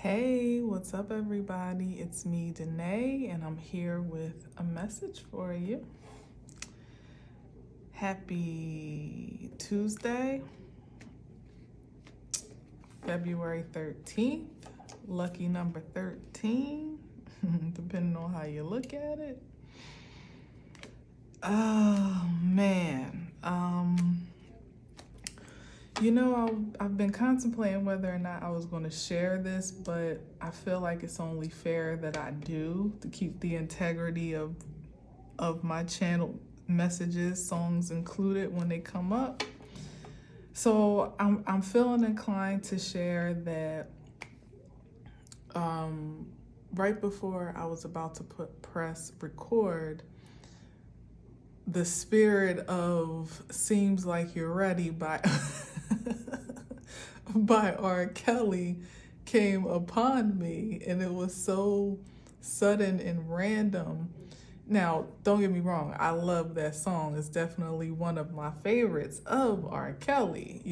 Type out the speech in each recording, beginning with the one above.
Hey, what's up, everybody? It's me, Danae, and I'm here with a message for you. Happy Tuesday, February 13th, lucky number 13, depending on how you look at it. Oh, man. I've been contemplating whether or not I was going to share this, but I feel like it's only fair that I do to keep the integrity of my channel messages, songs included when they come up. So I'm feeling inclined to share that right before I was about to press record, the spirit of "Seems Like You're Ready" by by R. Kelly came upon me, and it was so sudden and random. Now, don't get me wrong, I love that song. It's definitely one of my favorites of R. Kelly.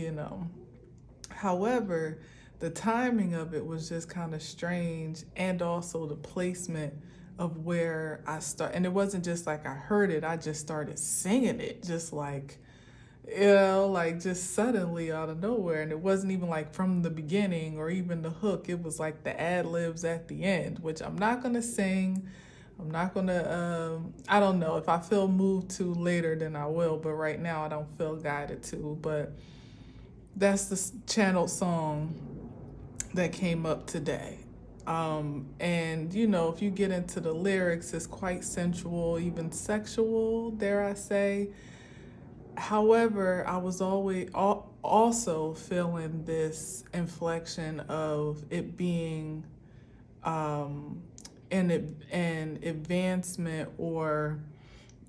However, the timing of it was just kind of strange, and also the placement of where I start. And it wasn't just like I heard it, I just started singing it, just like, like just suddenly out of nowhere. And it wasn't even like from the beginning or even the hook. It was like the ad libs at the end, which I'm not gonna sing. I'm not gonna, I don't know. If I feel moved to later, then I will. But right now, I don't feel guided to. But that's the channeled song that came up today. And if you get into the lyrics, it's quite sensual, even sexual, dare I say. However, I was always also feeling this inflection of it being an advancement, or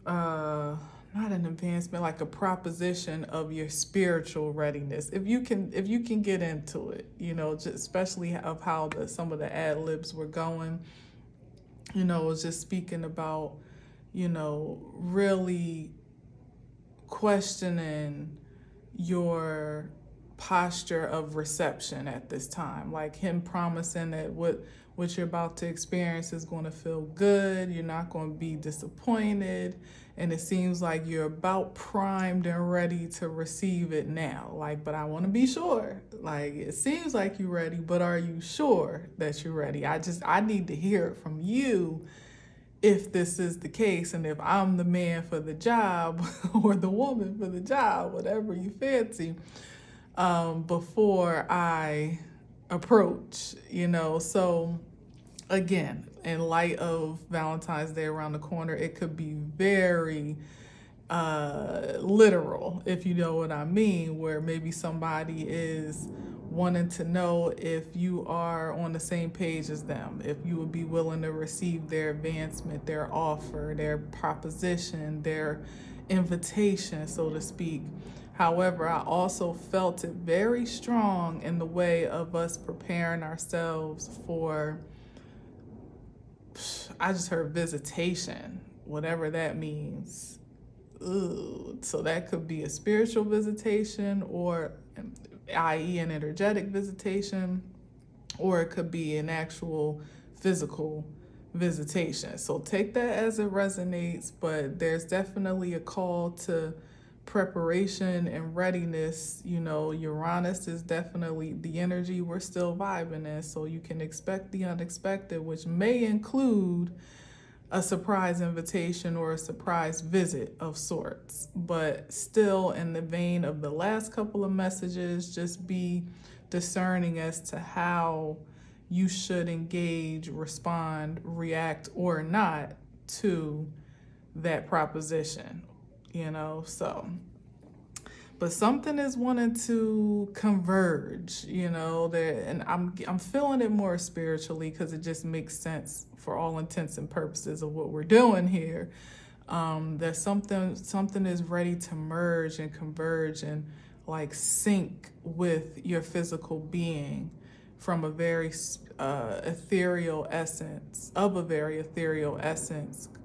not an advancement, like a proposition of your spiritual readiness. If you can get into it, just especially of how some of the ad libs were going. It was just speaking about, really questioning your posture of reception at this time. Like him promising that what you're about to experience is going to feel good. You're not going to be disappointed. And it seems like you're about primed and ready to receive it now. Like, but I want to be sure. Like, it seems like you're ready, but are you sure that you're ready? I need to hear it from you if this is the case, and if I'm the man for the job or the woman for the job, whatever you fancy, before I approach, So again, in light of Valentine's Day around the corner, it could be very literal, if you know what I mean, where maybe somebody is wanting to know if you are on the same page as them, if you would be willing to receive their advancement, their offer, their proposition, their invitation, so to speak. However, I also felt it very strong in the way of us preparing ourselves for, I just heard visitation, whatever that means. Ooh, so that could be a spiritual visitation, or i.e. an energetic visitation, or it could be an actual physical visitation. So take that as it resonates, but there's definitely a call to preparation and readiness. Uranus is definitely the energy we're still vibing in, so you can expect the unexpected, which may include a surprise invitation or a surprise visit of sorts. But still, in the vein of the last couple of messages, just be discerning as to how you should engage, respond, react, or not to that proposition, so. But something is wanting to converge, there, and I'm feeling it more spiritually, because it just makes sense for all intents and purposes of what we're doing here. That something is ready to merge and converge and like sync with your physical being from a very ethereal essence,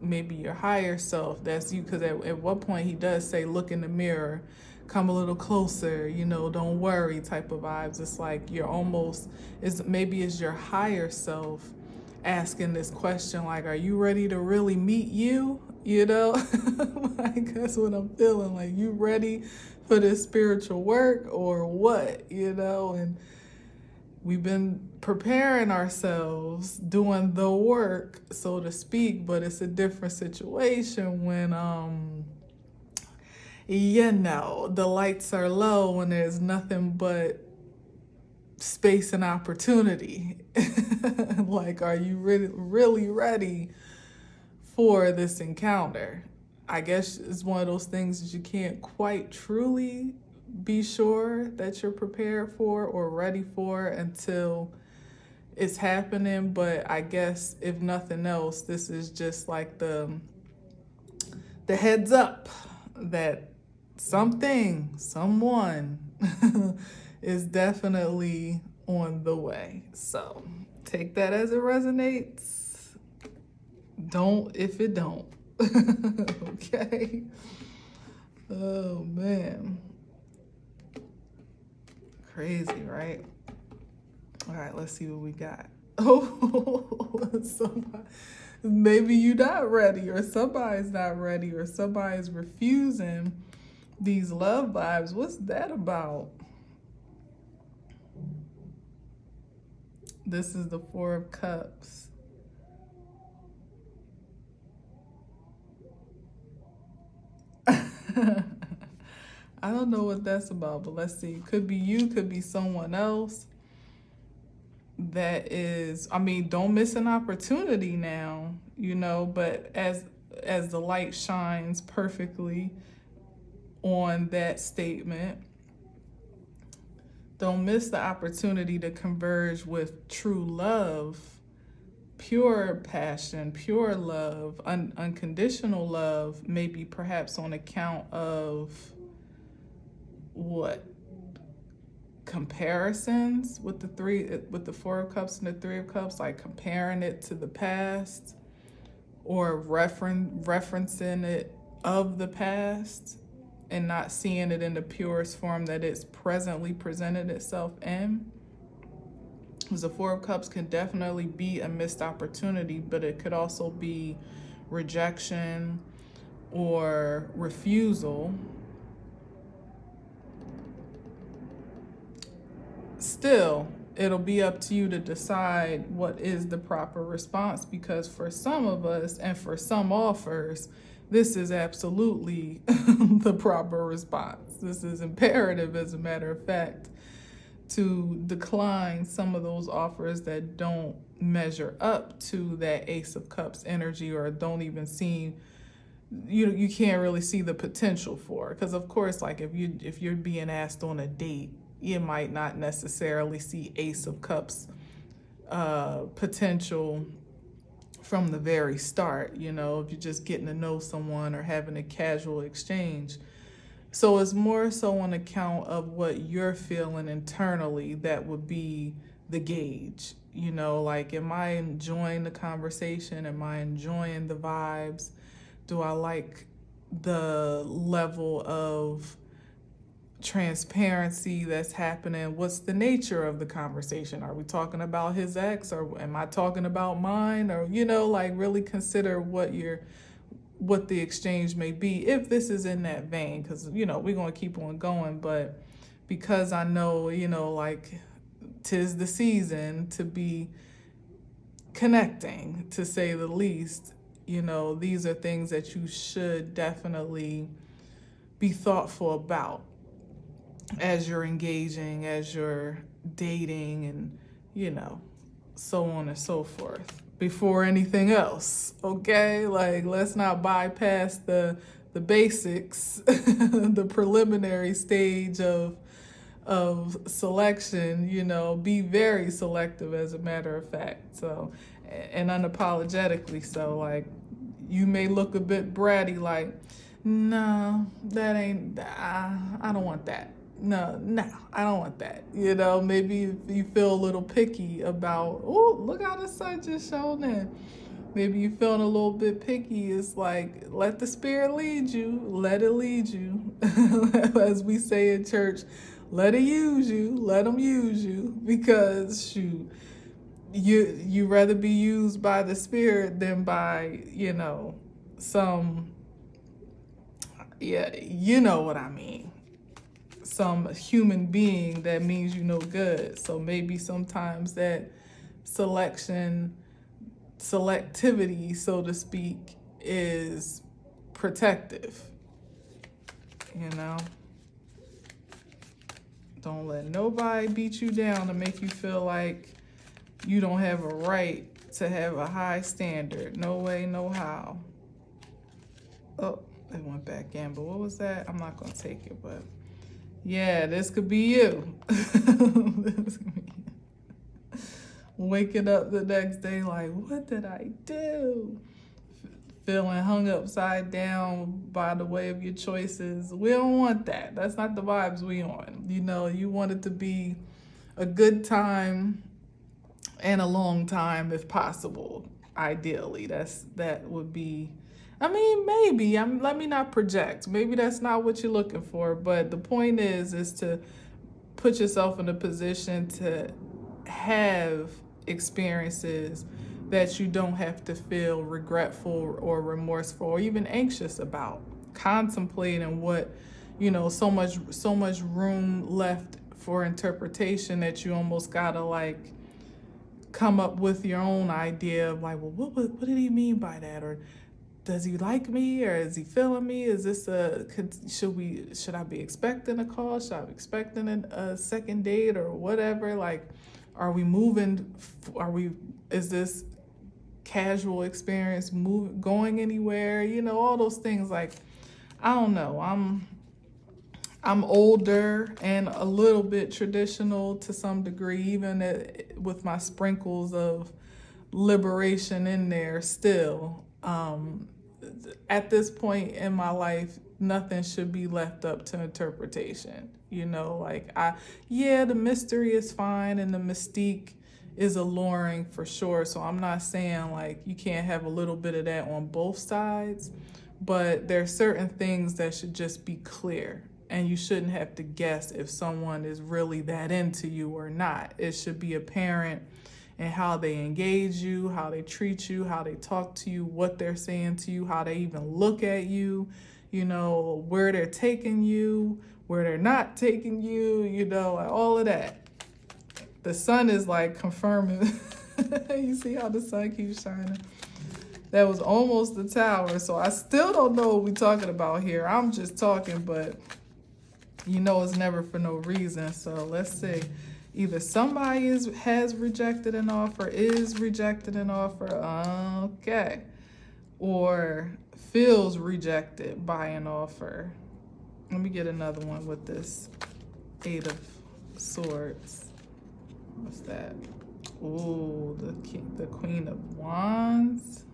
maybe your higher self. That's you, because at one point he does say, look in the mirror, come a little closer, don't worry type of vibes. It's like you're almost, maybe it's your higher self asking this question, like, are you ready to really meet you? Like, that's what I'm feeling. Like, you ready for this spiritual work or what? And we've been preparing ourselves, doing the work, so to speak, but it's a different situation when, the lights are low, when there's nothing but space and opportunity. Like, are you really ready for this encounter? I guess it's one of those things that you can't quite truly be sure that you're prepared for or ready for until it's happening. But I guess if nothing else, this is just like the heads up that someone is definitely on the way. So take that as it resonates. Don't if it don't. Okay. Oh man. Crazy, right? All right, let's see what we got. Oh, maybe you're not ready, or somebody's not ready, or somebody's refusing these love vibes. What's that about? This is the Four of Cups. I don't know what that's about, but let's see. Could be you, could be someone else. That is, don't miss an opportunity now, but as the light shines perfectly on that statement, don't miss the opportunity to converge with true love, pure passion, pure love, unconditional love, maybe perhaps on account of what? Comparisons with the Four of Cups and the Three of Cups, like comparing it to the past or referencing it of the past and not seeing it in the purest form that it's presently presented itself in. Because the Four of Cups can definitely be a missed opportunity, but it could also be rejection or refusal. Still, it'll be up to you to decide what is the proper response, because for some of us and for some offers, this is absolutely the proper response. This is imperative, as a matter of fact, to decline some of those offers that don't measure up to that Ace of Cups energy, or don't even seem, you can't really see the potential for. Because of course, like if you're being asked on a date, you might not necessarily see Ace of Cups potential from the very start, if you're just getting to know someone or having a casual exchange. So it's more so on account of what you're feeling internally that would be the gauge. Like, am I enjoying the conversation? Am I enjoying the vibes? Do I like the level of transparency that's happening? What's the nature of the conversation? Are we talking about his ex, or am I talking about mine? Or like, really consider what the exchange may be, if this is in that vein, because we're going to keep on going. But because I know, like, 'tis the season to be connecting, to say the least, these are things that you should definitely be thoughtful about as you're engaging, as you're dating, and so on and so forth, before anything else. Okay, like, let's not bypass the basics, the preliminary stage of selection. Be very selective, as a matter of fact. So, and unapologetically so. Like, you may look a bit bratty, like, no, that ain't, I don't want that. No, I don't want that. Maybe if you feel a little picky about, oh, look how the sun just shone in. Maybe you're feeling a little bit picky. It's like, let the Spirit lead you. Let it lead you. As we say in church, let it use you. Let them use you. Because, shoot, you rather be used by the Spirit than by, some, yeah, you know what I mean. Some human being that means you no good. So maybe sometimes that selectivity, so to speak, is protective. Don't let nobody beat you down to make you feel like you don't have a right to have a high standard. No way, no how. Oh, it went back in, but what was that? I'm not gonna take it, but yeah, this could be you. Waking up the next day like, what did I do? Feeling hung upside down by the way of your choices. We don't want that. That's not the vibes we on. You want it to be a good time and a long time if possible. Ideally, that would be. I mean, maybe. Let me not project. Maybe that's not what you're looking for. But the point is to put yourself in a position to have experiences that you don't have to feel regretful or remorseful or even anxious about. Contemplating what, so much room left for interpretation that you almost gotta like come up with your own idea of like, well, what did he mean by that? Or does he like me, or is he feeling me? Is this should I be expecting a call? Should I be expecting a second date or whatever? Like, are we moving? Is this casual experience going anywhere? All those things. Like, I don't know. I'm older and a little bit traditional to some degree, even with my sprinkles of liberation in there still. At this point in my life, nothing should be left up to interpretation. The mystery is fine and the mystique is alluring for sure. So I'm not saying like you can't have a little bit of that on both sides, but there are certain things that should just be clear. And you shouldn't have to guess if someone is really that into you or not. It should be apparent in how they engage you, how they treat you, how they talk to you, what they're saying to you, how they even look at you, where they're taking you, where they're not taking you, like all of that. The sun is like confirming. You see how the sun keeps shining? That was almost the tower. So I still don't know what we're talking about here. I'm just talking, but it's never for no reason. So let's see. Either somebody has rejected an offer, is rejected an offer, okay, or feels rejected by an offer. Let me get another one with this 8 of Swords. What's that? Ooh, the Queen of Wands.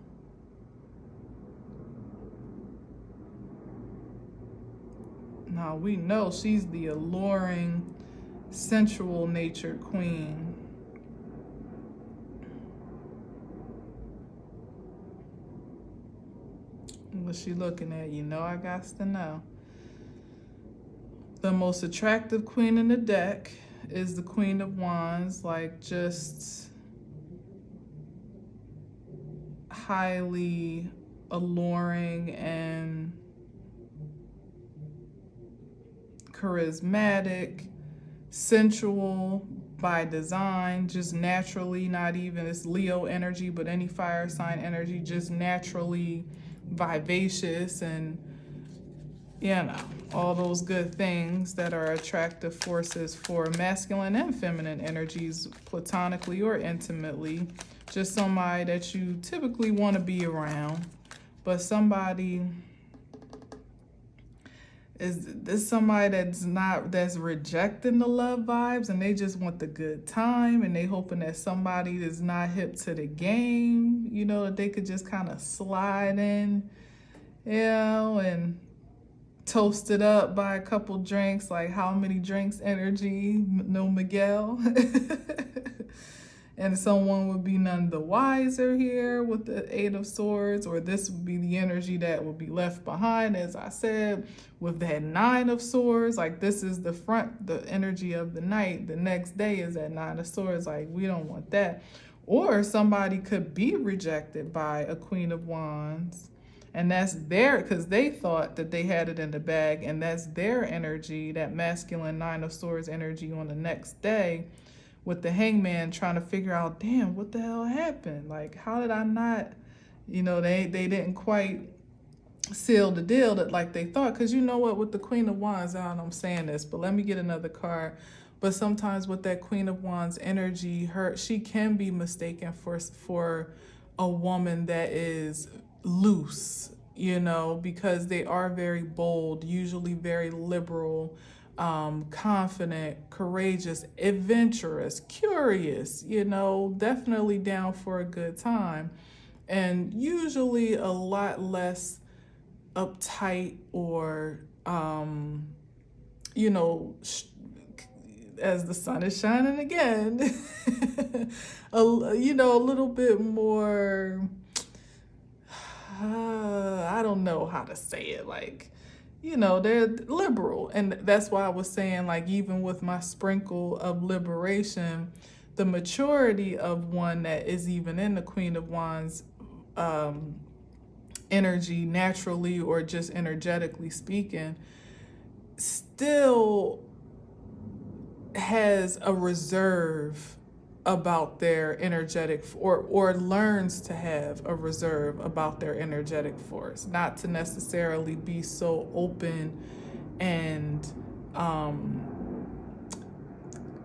Now we know she's the alluring, sensual natured queen. What's she looking at? I got to know. The most attractive queen in the deck is the Queen of Wands, like just highly alluring and charismatic, sensual by design, just naturally, not even it's Leo energy, but any fire sign energy, just naturally vivacious and all those good things that are attractive forces for masculine and feminine energies, platonically or intimately. Just somebody that you typically want to be around, but somebody is this somebody that's rejecting the love vibes and they just want the good time and they hoping that somebody is not hip to the game, that they could just kind of slide in, and toast it up by a couple drinks, like how many drinks energy, no Miguel. and someone would be none the wiser here with the Eight of Swords, or this would be the energy that would be left behind, as I said, with that Nine of Swords. Like, this is the energy of the night. The next day is that Nine of Swords. Like, we don't want that. Or somebody could be rejected by a Queen of Wands, and that's because they thought that they had it in the bag, and that's their energy, that masculine Nine of Swords energy on the next day, with the Hangman trying to figure out, damn, what the hell happened? Like, how did I not, they didn't quite seal the deal that like they thought. Because you know what, with the Queen of Wands, I don't know I'm saying this, but let me get another card. But sometimes with that Queen of Wands energy, she can be mistaken for a woman that is loose, because they are very bold, usually very liberal, confident, courageous, adventurous, curious, definitely down for a good time, and usually a lot less uptight or, as the sun is shining again, a little bit more, I don't know how to say it, like, they're liberal. And that's why I was saying, like, even with my sprinkle of liberation, the maturity of one that is even in the Queen of Wands energy, naturally or just energetically speaking, still has a reserve about their energetic, or learns to have a reserve about their energetic force, not to necessarily be so open and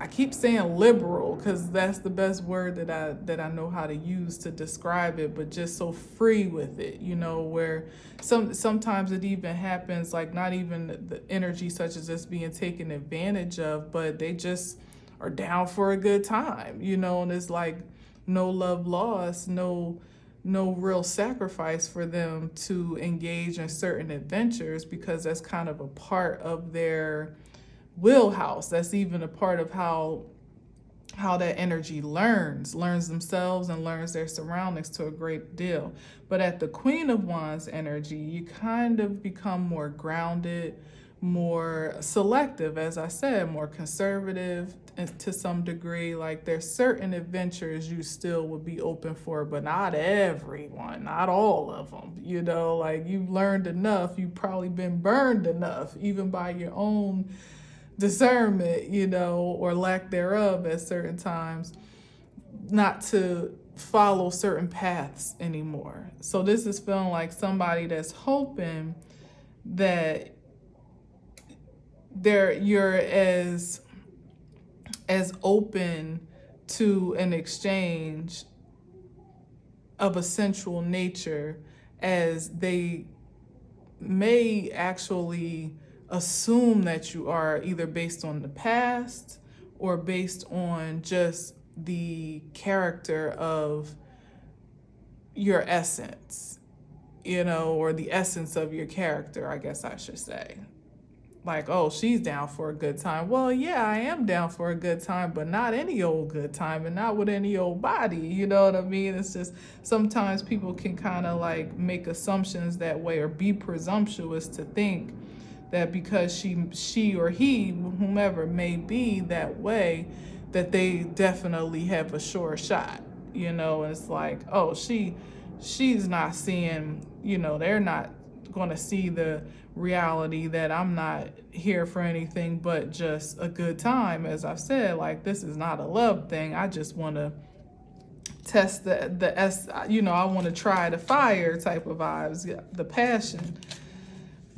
I keep saying liberal because that's the best word that I know how to use to describe it, but just so free with it, where sometimes it even happens, like, not even the energy such as this being taken advantage of, but they just are down for a good time, and it's like no love lost, no real sacrifice for them to engage in certain adventures, because that's kind of a part of their wheelhouse. That's even a part of how that energy learns themselves and learns their surroundings to a great deal. But at the Queen of Wands energy, you kind of become more grounded, more selective, as I said, more conservative to some degree. Like, there's certain adventures you still would be open for, but not everyone, not all of them, like, you've learned enough, you've probably been burned enough, even by your own discernment, or lack thereof at certain times, not to follow certain paths anymore. So this is feeling like somebody that's hoping that you're as open to an exchange of a sensual nature as they may actually assume that you are, either based on the past or based on just the character of your essence, or the essence of your character, I guess I should say. Like, oh, she's down for a good time. Well, yeah, I am down for a good time, but not any old good time, and not with any old body, you know what I mean? It's just sometimes people can kind of like make assumptions that way, or be presumptuous to think that because she or he, whomever may be that way, that they definitely have a sure shot, and it's like, oh, she's not seeing, they're not going to see the reality that I'm not here for anything but just a good time. As I've said, like, this is not a love thing. I just want to test I want to try the fire type of vibes, the passion.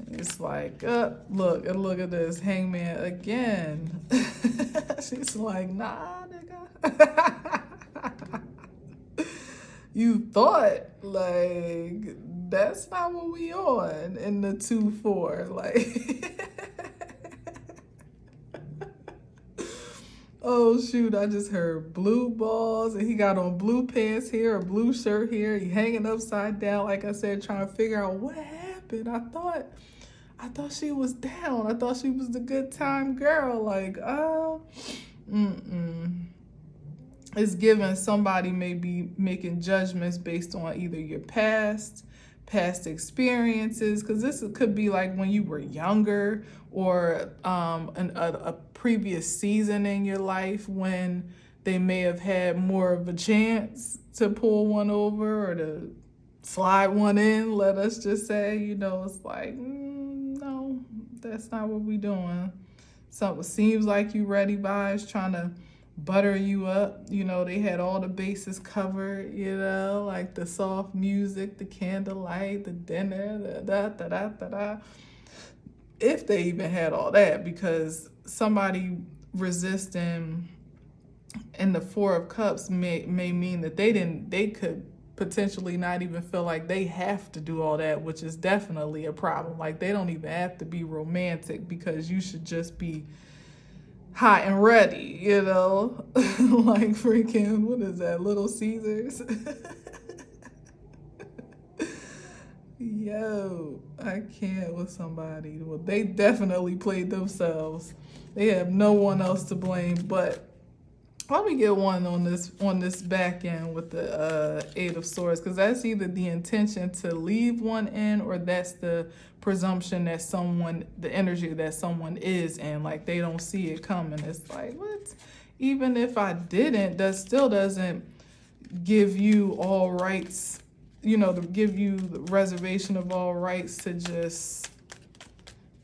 It's like, look at this Hangman again. She's like, nah, nigga. You thought, like, that's not what we on in the 2-4. Like, oh, shoot, I just heard blue balls, and he got on blue pants here, a blue shirt here. He hanging upside down, like I said, trying to figure out what happened. I thought she was down. I thought she was the good time girl. Like, It's given somebody may be making judgments based on either your past experiences, because this could be like when you were younger, or a previous season in your life when they may have had more of a chance to pull one over or to slide one in, let us just say. It's like, no, that's not what we doing. Something seems like you ready vibes, trying to butter you up. They had all the bases covered, like the soft music, the candlelight, the dinner, the da da da da da. If they even had all that, because somebody resisting in the Four of Cups may mean that they could potentially not even feel like they have to do all that, which is definitely a problem. Like, they don't even have to be romantic, because you should just be hot and ready, like freaking, what is that, Little Caesars? Yo, I can't with somebody. Well, they definitely played themselves. They have no one else to blame. But let me get one on this back end with the Eight of Swords, because that's either the intention to leave one in, or that's the presumption that the energy that someone is in, like they don't see it coming. It's like, what? Even if I didn't, that still doesn't give you all rights, to give you the reservation of all rights to just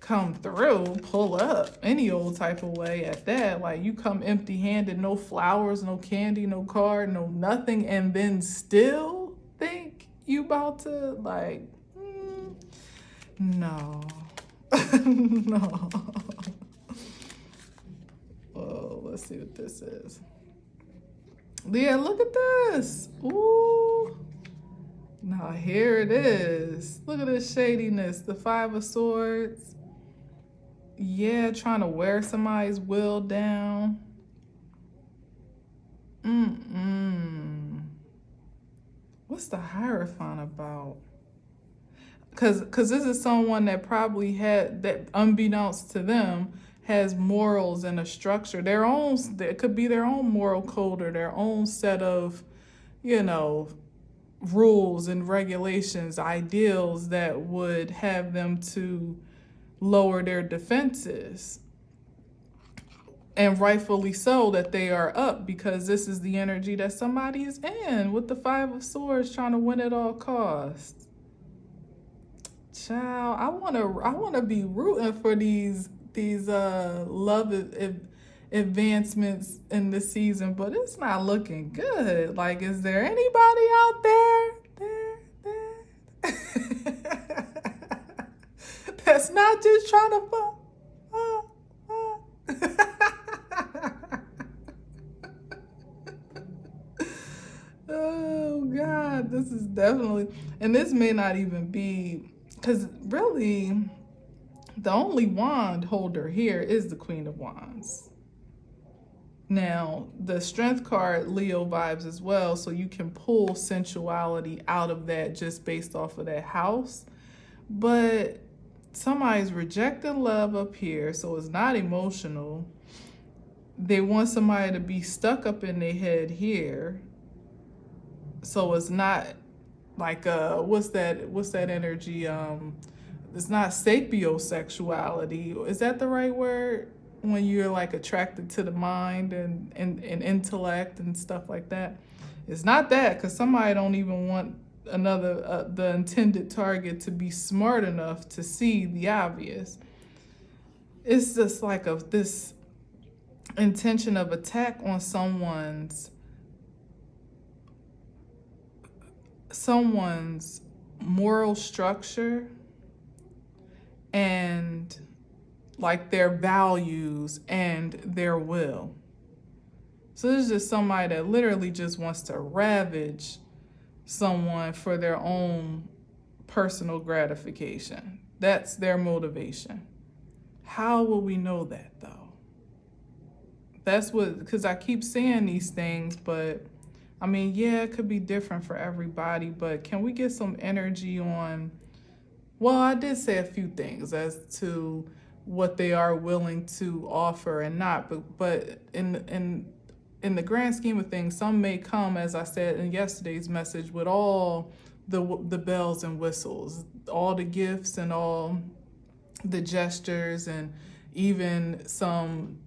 come through, pull up any old type of way at that. Like, you come empty handed, no flowers, no candy, no card, no nothing, and then still think you about to, like, no. No. Oh, let's see what this is. Yeah, look at this. Ooh. Now here it is. Look at this shadiness. The Five of Swords. Yeah, trying to wear somebody's will down. What's the Hierophant about? Because this is someone that probably had, that unbeknownst to them, has morals and a structure. It could be their own moral code, or their own set of, rules and regulations, ideals that would have them to lower their defenses. And rightfully so that they are up, because this is the energy that somebody is in with the Five of Swords, trying to win at all costs. Child, I wanna be rooting for these love advancements in this season, but it's not looking good. Like, is there anybody out there that's not just trying to fuck? Oh God, this is definitely, and this may not even be, because really the only wand holder here is the Queen of Wands. Now, the Strength card, Leo vibes as well, so you can pull sensuality out of that just based off of that house. But somebody's rejecting love up here, so it's not emotional. They want somebody to be stuck up in their head here, so it's not like what's that energy? It's not sapiosexuality. Is that the right word? When you're like attracted to the mind and intellect and stuff like that. It's not that, because somebody don't even want the intended target to be smart enough to see the obvious. It's just like this intention of attack on someone's moral structure and like their values and their will. So this is just somebody that literally just wants to ravage someone for their own personal gratification. That's their motivation. How will we know that though? That's what, because I keep saying these things, but I mean, yeah, it could be different for everybody, but can we get some energy on, well, I did say a few things as to what they are willing to offer and not, but in in the grand scheme of things, some may come, as I said in yesterday's message, with all the bells and whistles, all the gifts and all the gestures, and even some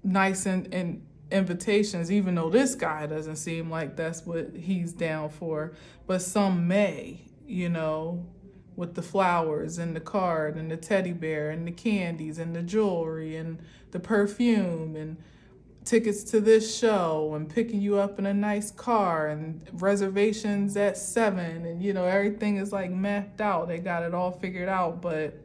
nice and invitations, even though this guy doesn't seem like that's what he's down for. But some may, with the flowers and the card and the teddy bear and the candies and the jewelry and the perfume and tickets to this show and picking you up in a nice car and reservations at 7, and everything is like mapped out. They got it all figured out, but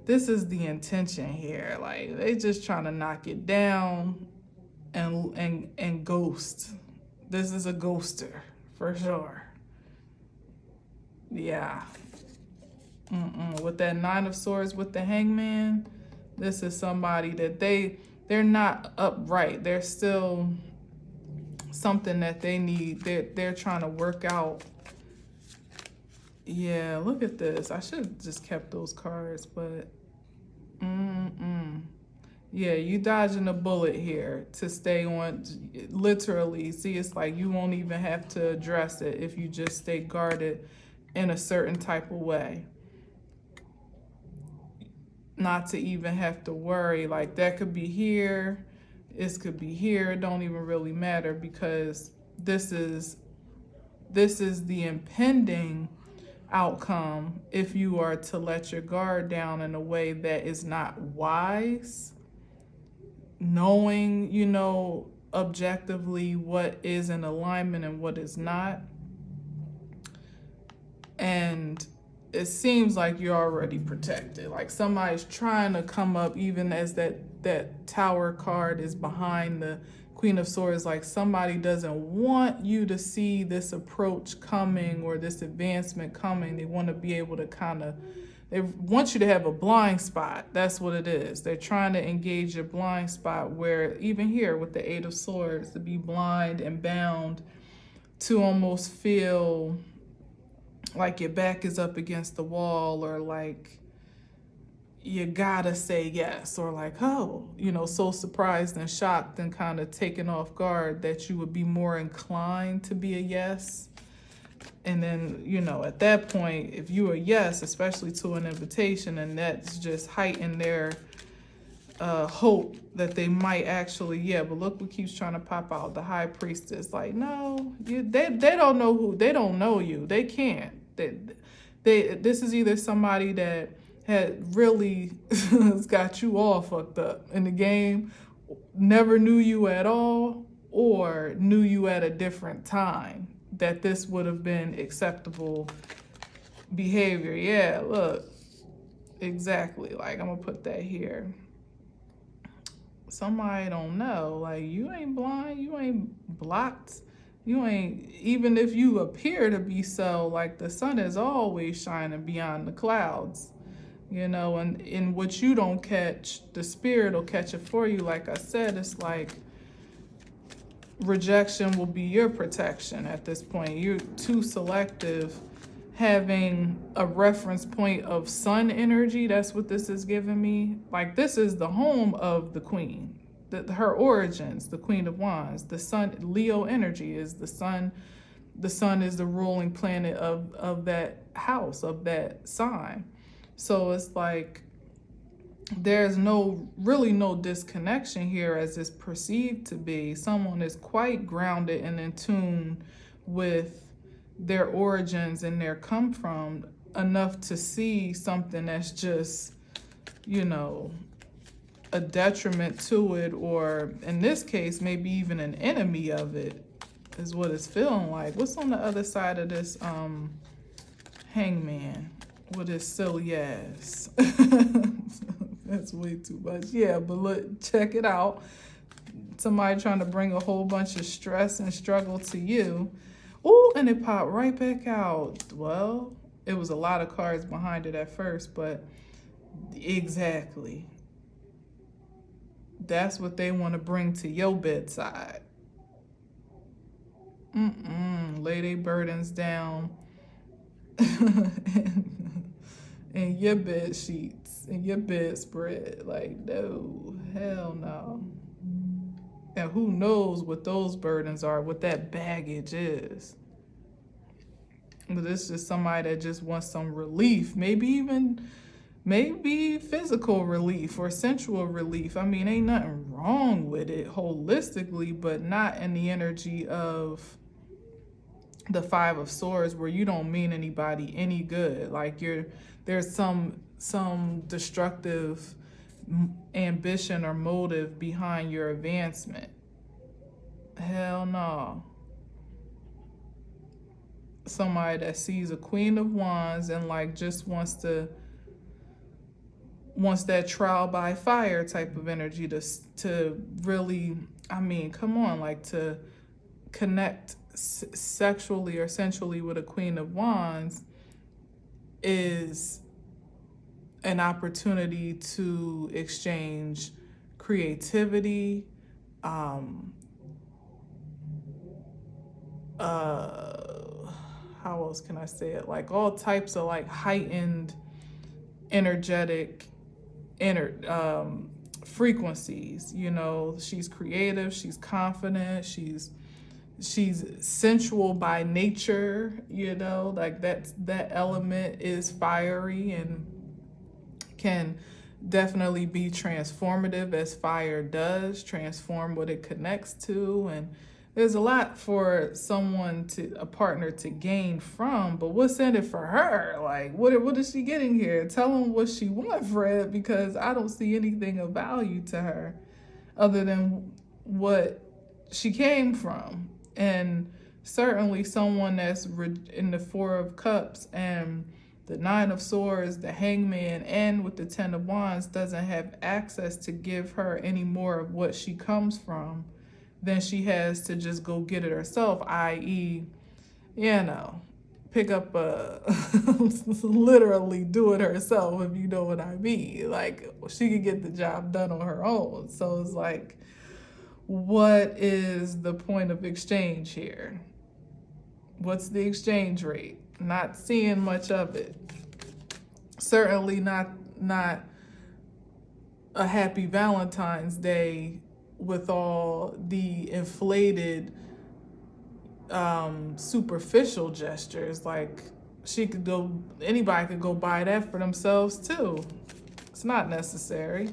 this is the intention here. Like, they just trying to knock it down and ghost. This is a ghoster for sure. Yeah. With that 9 of Swords with the Hangman, this is somebody that they're not upright. They're still something that they need. They're trying to work out. Yeah, look at this. I should have just kept those cards, but yeah, you dodging a bullet here to stay on. Literally, see, it's like you won't even have to address it if you just stay guarded in a certain type of way. Not to even have to worry, like that could be here, this could be here, it don't even really matter, because this is the impending outcome if you are to let your guard down in a way that is not wise, knowing, objectively what is in alignment and what is not. And it seems like you're already protected. Like somebody's trying to come up, even as that Tower card is behind the Queen of Swords. Like somebody doesn't want you to see this approach coming or this advancement coming. They want to be able to they want you to have a blind spot. That's what it is. They're trying to engage your blind spot, where even here with the 8 of Swords, to be blind and bound, to almost feel like your back is up against the wall, or like you gotta say yes, or like, oh, so surprised and shocked and kind of taken off guard that you would be more inclined to be a yes. And then, at that point, if you are yes, especially to an invitation, and that's just heighten their hope that they might actually, but look what keeps trying to pop out. The High Priestess, like, no, they don't know they don't know you. They can't. This is either somebody that had really got you all fucked up in the game, never knew you at all, or knew you at a different time that this would have been acceptable behavior. Yeah, look, exactly. Like, I'm gonna put that here. Somebody don't know. Like, you ain't blind, you ain't blocked. You ain't, even if you appear to be so, like the sun is always shining beyond the clouds, and in what you don't catch, the spirit will catch it for you. Like I said, it's like rejection will be your protection at this point. You're too selective. Having a reference point of sun energy, that's what this is giving me. Like, this is the home of the queen. Her origins, the Queen of Wands, the sun, Leo energy is the sun. The sun is the ruling planet of that house, of that sign. So it's like there's really no disconnection here as it's perceived to be. Someone is quite grounded and in tune with their origins and their come from, enough to see something that's just, a detriment to it, or in this case, maybe even an enemy of it, is what it's feeling like. What's on the other side of this hangman with his silly ass? That's way too much. Yeah, but look, check it out. Somebody trying to bring a whole bunch of stress and struggle to you. Ooh, and it popped right back out. Well, it was a lot of cards behind it at first, but exactly. That's what they want to bring to your bedside. Lay their burdens down in your bed sheets, in your bedspread. Like, no, hell no. And who knows what those burdens are, what that baggage is. But it's just somebody that just wants some relief, maybe physical relief or sensual relief. I mean, ain't nothing wrong with it holistically, but not in the energy of the Five of Swords, where you don't mean anybody any good. Like there's some destructive ambition or motive behind your advancement. Hell no. Somebody that sees a Queen of Wands and like just wants that trial by fire type of energy to really, I mean, come on, like to connect sexually or sensually with a Queen of Wands is an opportunity to exchange creativity, how else can I say it? Like all types of like heightened energetic frequencies. You know, she's creative, she's confident, she's sensual by nature, you know, like that element is fiery and can definitely be transformative, as fire does transform what it connects to. And there's a lot for a partner to gain from, but what's in it for her? Like, what is she getting here? Tell them what she wants, Fred, because I don't see anything of value to her other than what she came from. And certainly someone that's in the Four of Cups and the Nine of Swords, the Hangman, and with the Ten of Wands doesn't have access to give her any more of what she comes from than she has to just go get it herself, i.e., you know, pick up literally do it herself, if you know what I mean. Like, she could get the job done on her own. So it's like, what is the point of exchange here? What's the exchange rate? Not seeing much of it. Certainly not a happy Valentine's Day with all the inflated superficial gestures. Like, anybody could go buy that for themselves too. It's not necessary.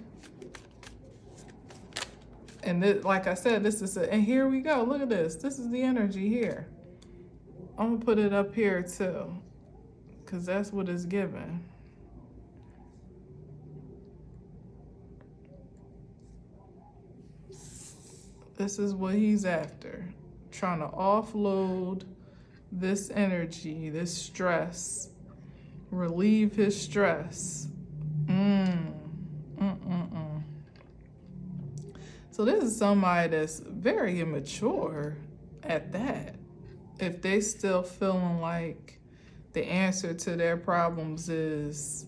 And like I said, and here we go. Look at this. This is the energy here. I'm gonna put it up here too, because that's what it's given. This is what he's after. Trying to offload this energy, this stress, relieve his stress. So this is somebody that's very immature at that. If they still feeling like the answer to their problems is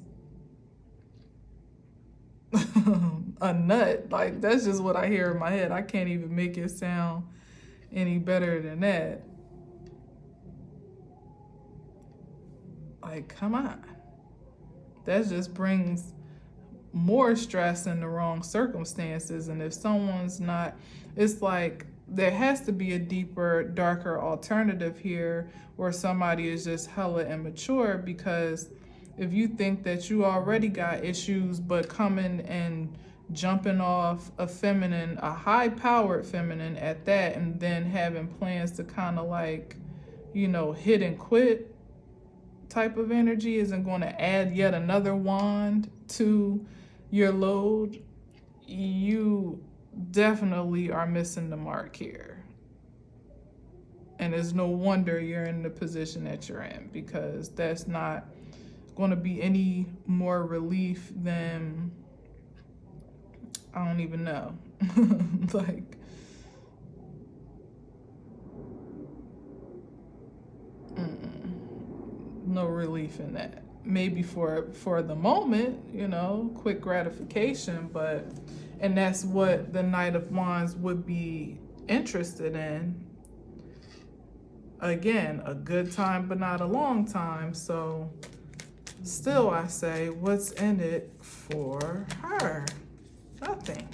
a nut, like that's just what I hear in my head. I can't even make it sound any better than that. Like, come on. That just brings more stress in the wrong circumstances. And if someone's not, it's like there has to be a deeper, darker alternative here where somebody is just hella immature, because if you think that you already got issues, but coming and jumping off a feminine, a high-powered feminine at that, and then having plans to kind of like, you know, hit and quit type of energy isn't going to add yet another wand to your load, you definitely are missing the mark here. And it's no wonder you're in the position that you're in, because that's not going to be any more relief than, I don't even know. Like, no relief in that. Maybe for the moment, you know, quick gratification, and that's what the Knight of Wands would be interested in. Again, a good time, but not a long time. So still, I say, what's in it for her? Nothing.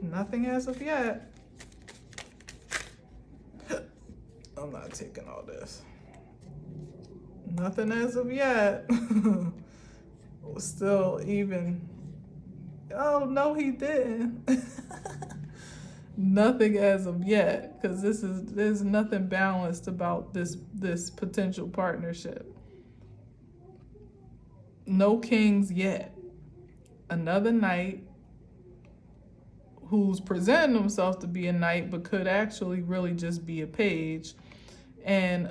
Nothing as of yet. I'm not taking all this. Nothing as of yet. Still even. Oh, no, he didn't. Nothing as of yet, because there's nothing balanced about this potential partnership. No kings yet. Another knight who's presenting himself to be a knight but could actually really just be a page, and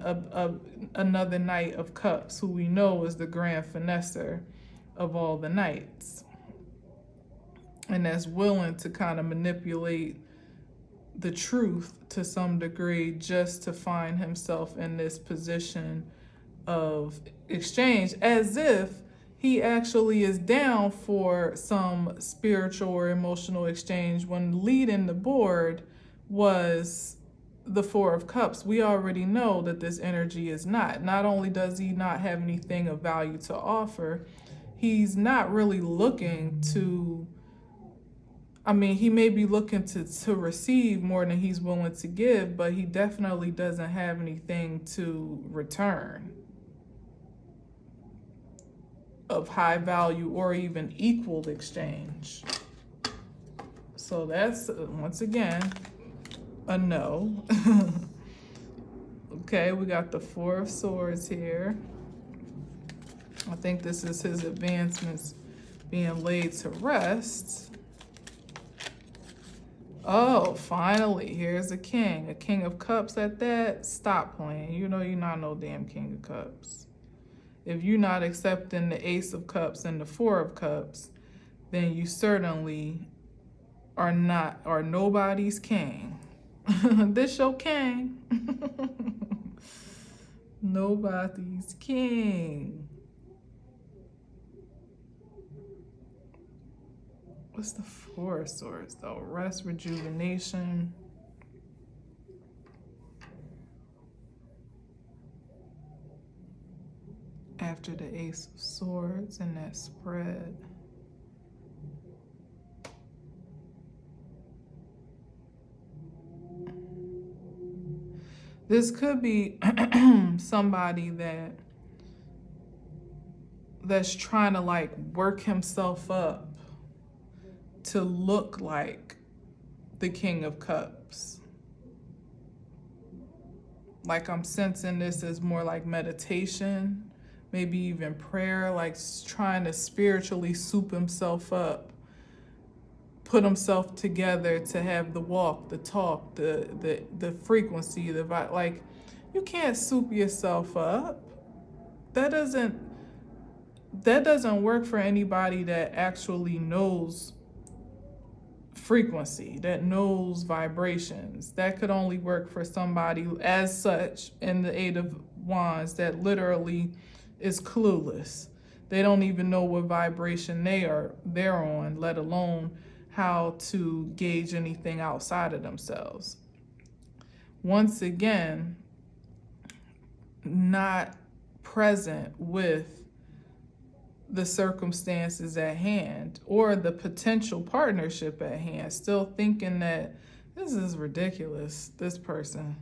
another Knight of Cups who we know is the grand finesser of all the knights, and that's willing to kind of manipulate the truth to some degree just to find himself in this position of exchange, as if he actually is down for some spiritual or emotional exchange, when leading the board was the Four of Cups. We already know that this energy is not. Not only does he not have anything of value to offer, he's not really looking to, I mean, he may be looking to receive more than he's willing to give, but he definitely doesn't have anything to return of high value or even equal exchange. So that's, once again, a no. Okay, we got the Four of Swords here. I think this is his advancements being laid to rest. Oh, finally, here's a King of Cups at that. Stop playing. You know you're not no damn King of Cups. If you're not accepting the Ace of Cups and the Four of Cups, then you certainly are nobody's king. This your king. Nobody's king. What's the Four of Swords though? Rest, rejuvenation. After the Ace of Swords and that spread. This could be somebody that's trying to like work himself up to look like the King of Cups. Like, I'm sensing this as more like meditation, maybe even prayer, like trying to spiritually soup himself up, put himself together to have the walk, the talk, the frequency, the vibe. Like, you can't soup yourself up. That doesn't work for anybody that actually knows frequency, that knows vibrations. That could only work for somebody as such in the Eight of Wands that literally is clueless. They don't even know what vibration they're on, let alone how to gauge anything outside of themselves. Once again, not present with the circumstances at hand or the potential partnership at hand, still thinking that this is ridiculous, this person.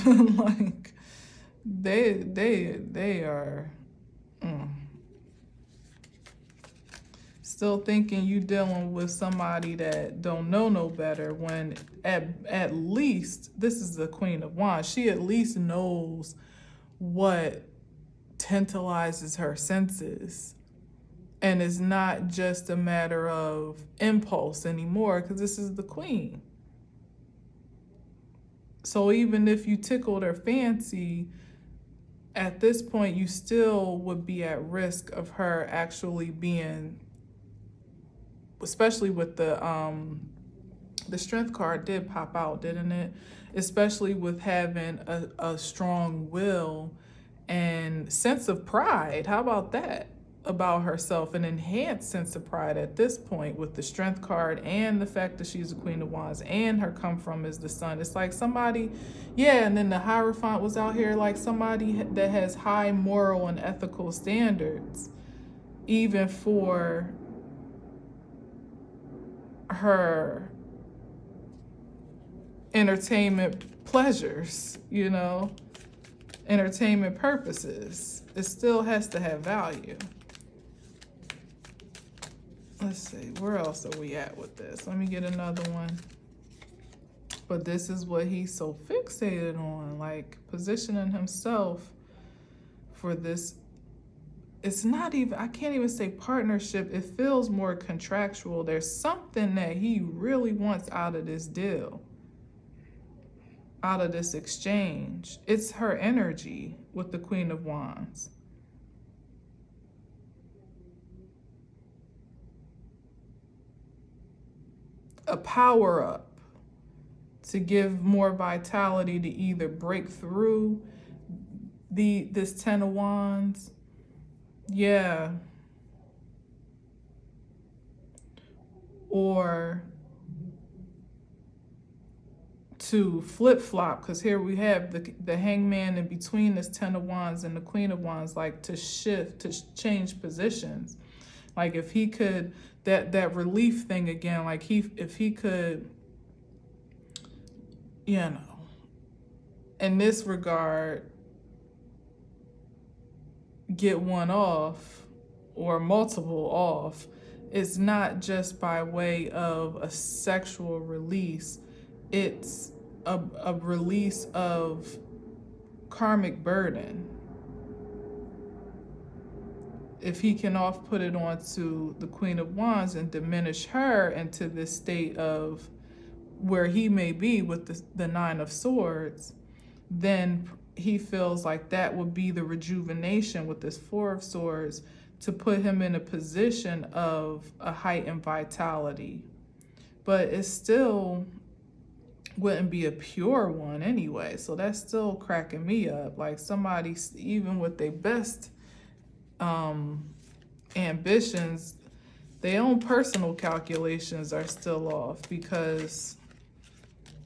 Like, they are still thinking you dealing with somebody that don't know no better, when at least, this is the Queen of Wands, she at least knows what tantalizes her senses. And it's not just a matter of impulse anymore, because this is the Queen. So even if you tickled her fancy, at this point, you still would be at risk of her actually being, especially with the Strength card did pop out, didn't it? Especially with having a strong will and sense of pride. How about that? About herself, an enhanced sense of pride at this point with the Strength card and the fact that she's a Queen of Wands and her come from is the Sun. It's like somebody, yeah, and then the Hierophant was out here like somebody that has high moral and ethical standards, even for her entertainment pleasures, entertainment purposes. It still has to have value. Let's see, where else are we at with this? Let me get another one. But this is what he's so fixated on, like positioning himself for this. It's not even, I can't even say partnership. It feels more contractual. There's something that he really wants out of this deal, out of this exchange. It's her energy with the Queen of Wands. A power up to give more vitality to either break through this Ten of Wands. Yeah. Or to flip-flop, because here we have the Hangman in between this Ten of Wands and the Queen of Wands, like to shift, to change positions. Like if he could, that relief thing again, like if he could, in this regard, get one off or multiple off, it's not just by way of a sexual release. It's a release of karmic burden. If he can put it onto the Queen of Wands and diminish her into this state of where he may be with the Nine of Swords, then he feels like that would be the rejuvenation with this Four of Swords to put him in a position of a heightened vitality. But it still wouldn't be a pure one anyway. So that's still cracking me up. Like somebody, even with their best ambitions, their own personal calculations are still off, because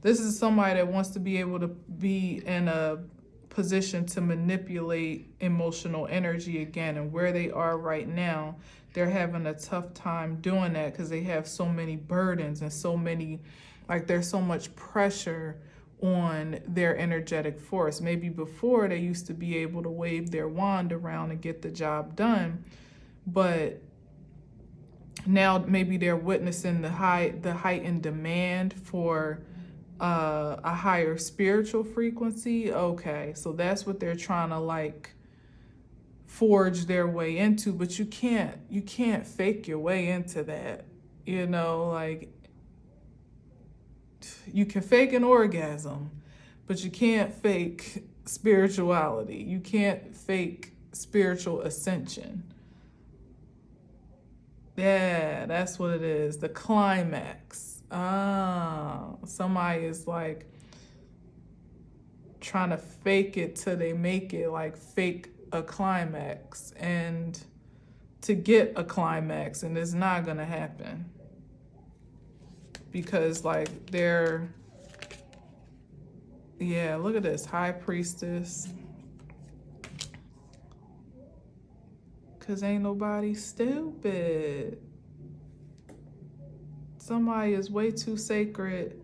this is somebody that wants to be able to be in a position to manipulate emotional energy again. And where they are right now, they're having a tough time doing that because they have so many burdens and so many, like there's so much pressure on their energetic force. Maybe before they used to be able to wave their wand around and get the job done, but now maybe they're witnessing the heightened demand for a higher spiritual frequency. Okay, so that's what they're trying to like forge their way into, but you can't fake your way into that. Like you can fake an orgasm, but you can't fake spirituality. You can't fake spiritual ascension. Yeah, that's what it is. The climax. Somebody is like trying to fake it till they make it, like fake a climax and to get a climax, and it's not gonna happen because like look at this High Priestess, because ain't nobody stupid. Somebody is way too sacred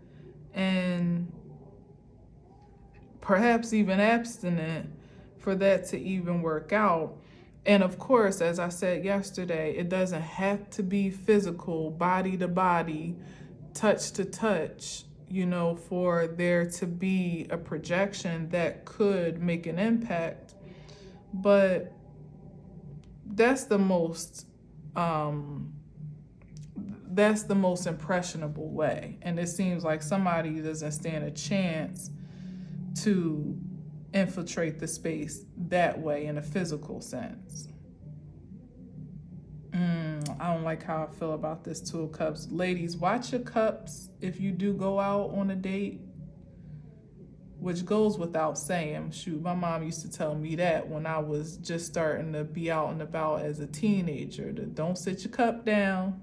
and perhaps even abstinent for that to even work out. And of course, as I said yesterday, it doesn't have to be physical, body to body, touch to touch, for there to be a projection that could make an impact. But that's the most impressionable way. And it seems like somebody doesn't stand a chance to infiltrate the space that way in a physical sense. I don't like how I feel about this Two of Cups. Ladies, watch your cups if you do go out on a date, which goes without saying. Shoot, my mom used to tell me that when I was just starting to be out and about as a teenager, that don't sit your cup down.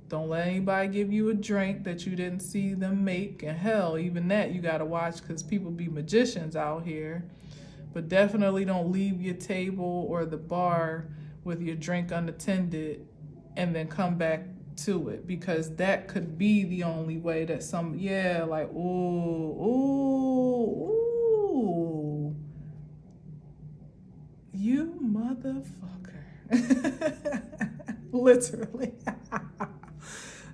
Don't let anybody give you a drink that you didn't see them make. And hell, even that you got to watch, because people be magicians out here. But definitely don't leave your table or the bar with your drink unattended and then come back to it, because that could be the only way that like, ooh, you motherfucker. Literally.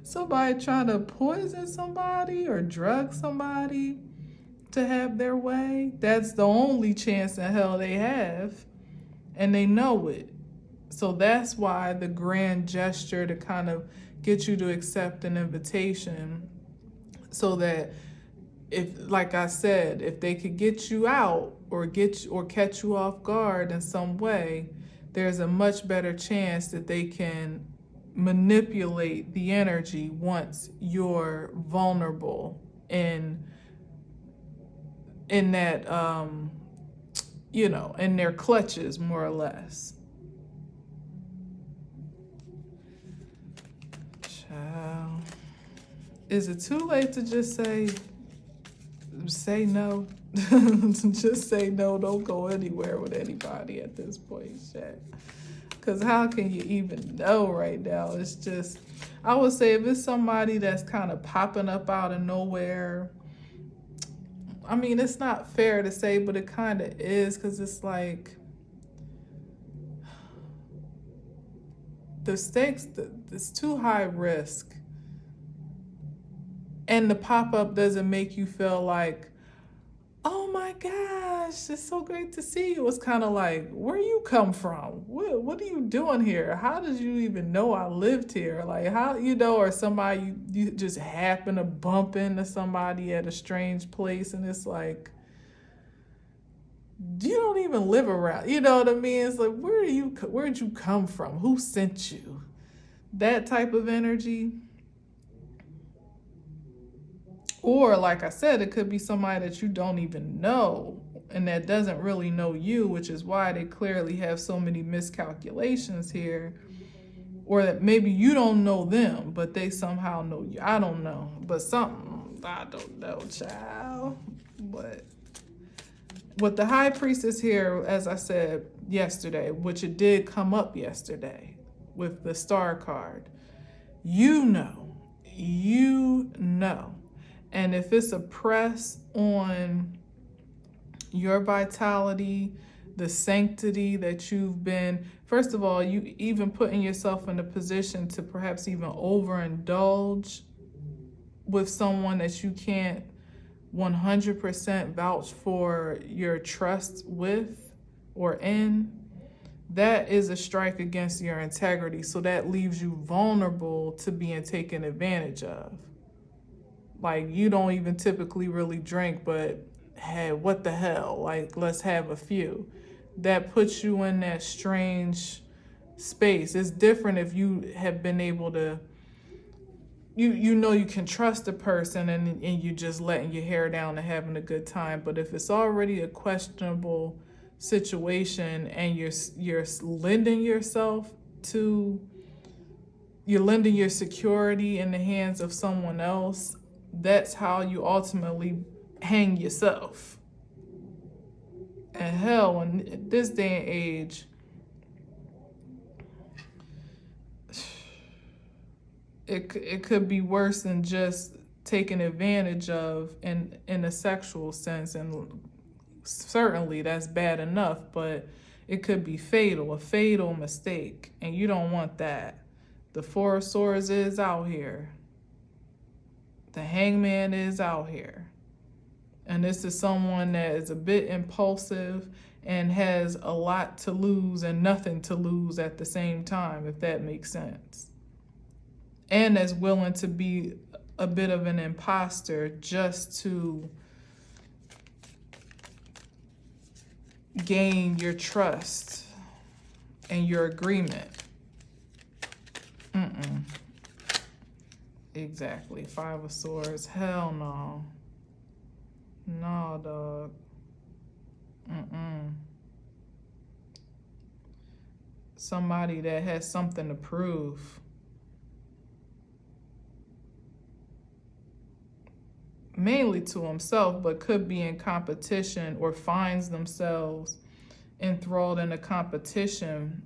Somebody trying to poison somebody or drug somebody to have their way. That's the only chance in hell they have, and they know it. So that's why the grand gesture to kind of get you to accept an invitation, so that if, like I said, if they could get you out or catch you off guard in some way, there's a much better chance that they can manipulate the energy once you're vulnerable in that in their clutches, more or less. Child. Is it too late to just say no? Just say no. Don't go anywhere with anybody at this point, Shaq. Because how can you even know right now? It's just, I would say if it's somebody that's kind of popping up out of nowhere, I mean, it's not fair to say, but it kind of is, because it's like the stakes, it's too high risk. And the pop-up doesn't make you feel like, oh my gosh, it's so great to see you. It's kind of like, where you come from? What are you doing here? How did you even know I lived here? Like, how, or somebody, you just happen to bump into somebody at a strange place, and it's like, you don't even live around, you know what I mean? It's like, where'd you come from? Who sent you? That type of energy. Or, like I said, it could be somebody that you don't even know and that doesn't really know you, which is why they clearly have so many miscalculations here. Or that maybe you don't know them, but they somehow know you. I don't know. But something, I don't know, child. But with the High Priestess here, as I said yesterday, which it did come up yesterday with the Star card, you know. And if it's a press on your vitality, the sanctity that you've been, first of all, you even putting yourself in a position to perhaps even overindulge with someone that you can't 100% vouch for your trust with or in, that is a strike against your integrity. So that leaves you vulnerable to being taken advantage of. Like, you don't even typically really drink, but hey, what the hell? Like, let's have a few. That puts you in that strange space. It's different if you have been able to, you can trust a person and you just letting your hair down and having a good time. But if it's already a questionable situation and you're lending yourself to, you're lending your security in the hands of someone else, that's how you ultimately hang yourself. And hell, in this day and age, it could be worse than just taken advantage of in a sexual sense, and certainly that's bad enough, but it could be a fatal mistake, and you don't want that. The Four of Swords is out here. The Hangman is out here. And this is someone that is a bit impulsive and has a lot to lose and nothing to lose at the same time, if that makes sense. And is willing to be a bit of an imposter just to gain your trust and your agreement. Exactly. Five of Swords. Hell no. No, dog. Somebody that has something to prove. Mainly to himself, but could be in competition or finds themselves enthralled in a competition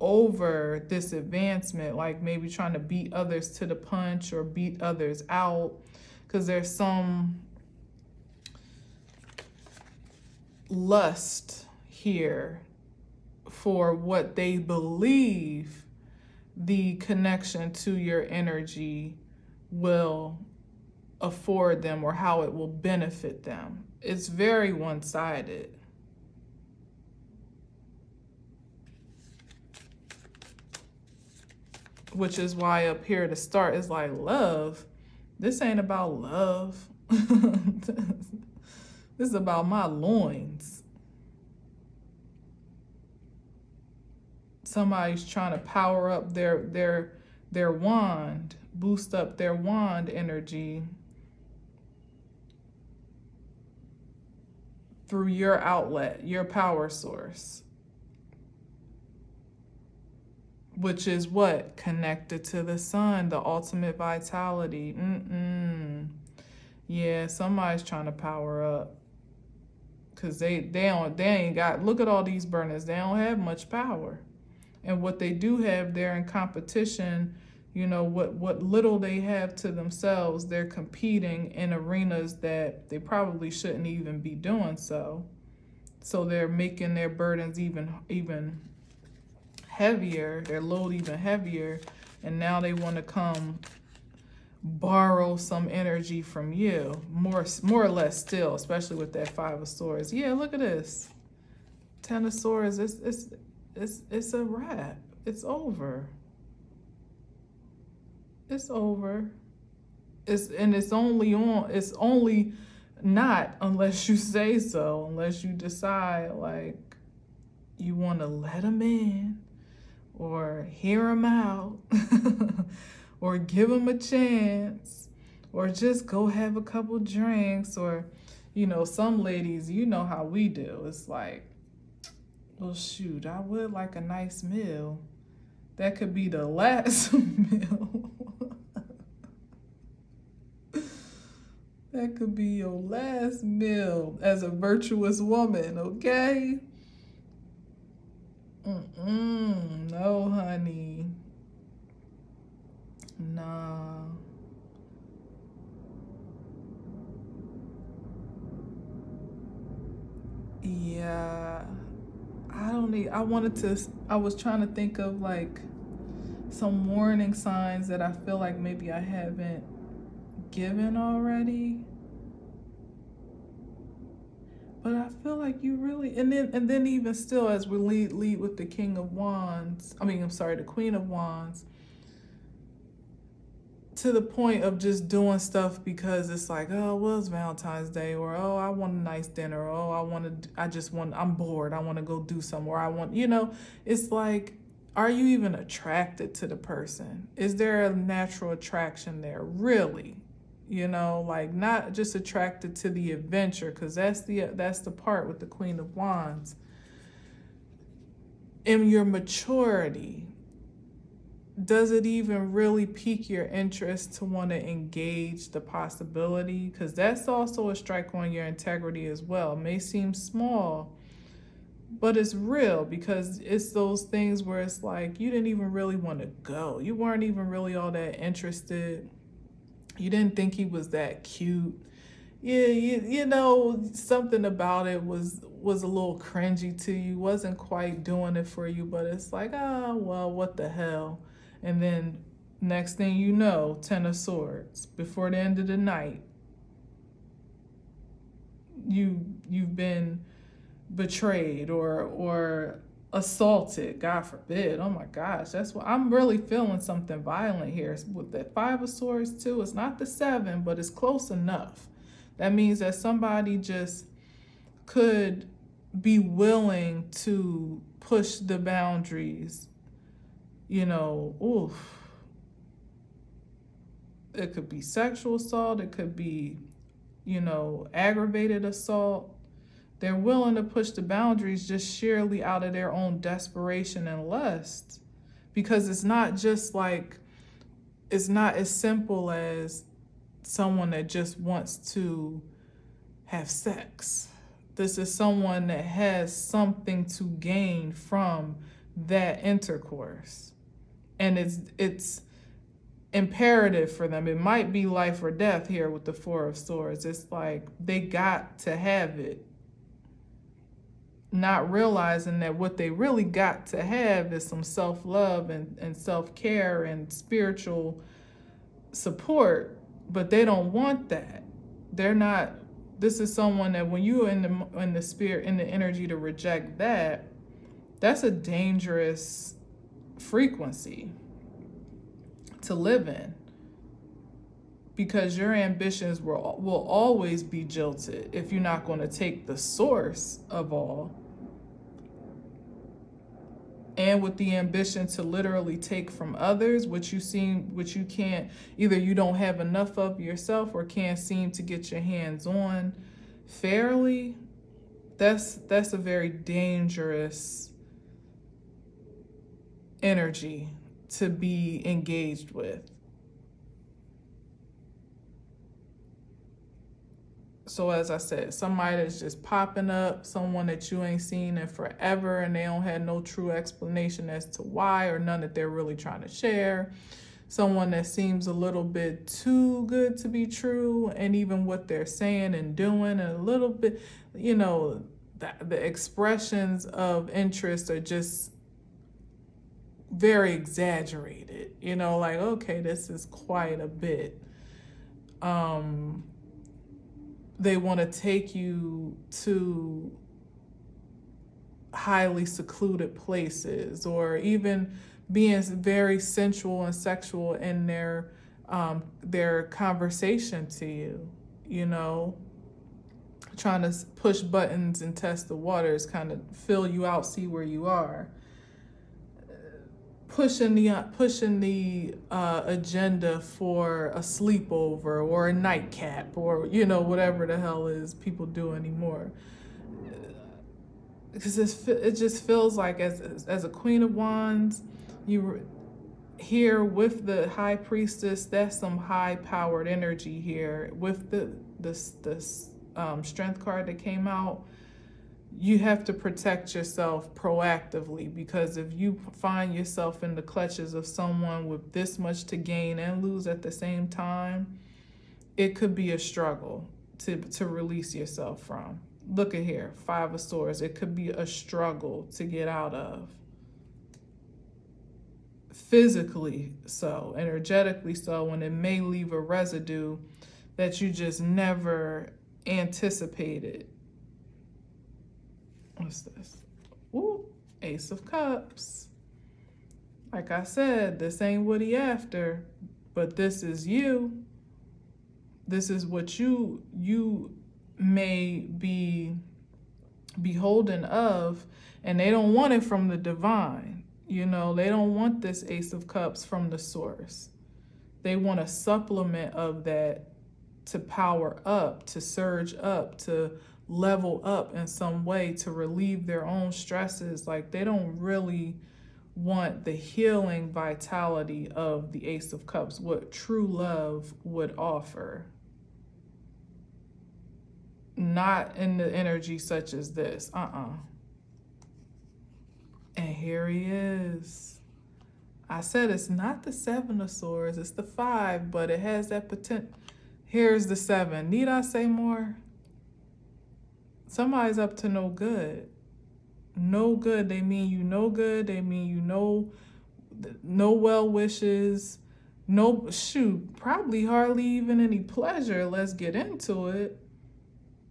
over this advancement, like maybe trying to beat others to the punch or beat others out, because there's some lust here for what they believe the connection to your energy will afford them or how it will benefit them. It's very one-sided. Which is why up here to start is like love. This ain't about love. This is about my loins. Somebody's trying to power up their wand, boost up their wand energy through your outlet, your power source. Which is what? Connected to the sun, the ultimate vitality. Yeah, somebody's trying to power up. Because they ain't got, look at all these burners, they don't have much power. And what they do have, they're in competition. You know, what little they have to themselves, they're competing in arenas that they probably shouldn't even be doing so. So they're making their burdens even heavier, their load even heavier, and now they want to come borrow some energy from you, more or less still, especially with that Five of Swords. Yeah, look at this. Ten of Swords, it's a wrap. It's over. It's over. It's only not unless you say so, unless you decide like you want to let them in or hear them out or give them a chance or just go have a couple drinks, or, you know, some ladies, you know how we do. It's like, well, shoot, I would like a nice meal. That could be the last meal. That could be your last meal as a virtuous woman, okay? No, honey. Nah. Yeah. I was trying to think of like some warning signs that I feel like maybe I haven't given already. But I feel like you really, and then even still, as we lead with the King of Wands, the Queen of Wands, to the point of just doing stuff because it's like, oh, well, it's Valentine's Day, or oh, I want a nice dinner, or oh, I'm bored, I want to go do something, or it's like, are you even attracted to the person? Is there a natural attraction there, really? Like not just attracted to the adventure, because that's the part with the Queen of Wands. In your maturity, does it even really pique your interest to want to engage the possibility? Because that's also a strike on your integrity as well. It may seem small, but it's real, because it's those things where it's like you didn't even really want to go. You weren't even really all that interested. You didn't think he was that cute. Yeah, something about it was a little cringy to you, wasn't quite doing it for you, but it's like, oh, well, what the hell? And then next thing you know, Ten of Swords, before the end of the night, you've been betrayed or assaulted, God forbid. Oh my gosh, that's what I'm really feeling, something violent here with that Five of Swords too. It's not the Seven, but it's close enough. That means that somebody just could be willing to push the boundaries. It could be sexual assault, it could be, aggravated assault. They're willing to push the boundaries just sheerly out of their own desperation and lust. Because it's not as simple as someone that just wants to have sex. This is someone that has something to gain from that intercourse. And it's imperative for them. It might be life or death here with the Four of Swords. It's like they got to have it, not realizing that what they really got to have is some self-love and self-care and spiritual support, but they don't want that. They're not, this is someone that when you're in the spirit, in the energy to reject that, that's a dangerous frequency to live in, because your ambitions will always be jilted if you're not going to take the source of all, and with the ambition to literally take from others, which you can't, either you don't have enough of yourself or can't seem to get your hands on fairly. That's a very dangerous energy to be engaged with. So as I said, somebody that's just popping up, someone that you ain't seen in forever, and they don't have no true explanation as to why, or none that they're really trying to share. Someone that seems a little bit too good to be true, and even what they're saying and doing, and a little bit, the expressions of interest are just very exaggerated. Like, okay, this is quite a bit. They want to take you to highly secluded places, or even being very sensual and sexual in their conversation to you, trying to push buttons and test the waters, kind of fill you out, see where you are. Pushing the agenda for a sleepover or a nightcap, or whatever the hell is people do anymore. Because it just feels like as a Queen of Wands, you here with the High Priestess, that's some high powered energy here. With the Strength card that came out, you have to protect yourself proactively, because if you find yourself in the clutches of someone with this much to gain and lose at the same time, it could be a struggle to release yourself from. Look at here, Five of Swords. It could be a struggle to get out of. Physically so, energetically so, and it may leave a residue that you just never anticipated. What's this? Ooh, Ace of Cups. Like I said, this ain't what he after, but this is you. This is what you may be beholden of, and they don't want it from the divine. They don't want this Ace of Cups from the source. They want a supplement of that to power up, to surge up, to level up in some way, to relieve their own stresses. Like, they don't really want the healing vitality of the Ace of Cups, what true love would offer. Not in the energy such as this. And here he is. I said it's not the Seven of Swords, it's the Five, but it has that potential. Here's the Seven. Need I say more? Somebody's up to no good. No good. They mean you no good. They mean you no well wishes. No, probably hardly even any pleasure. Let's get into it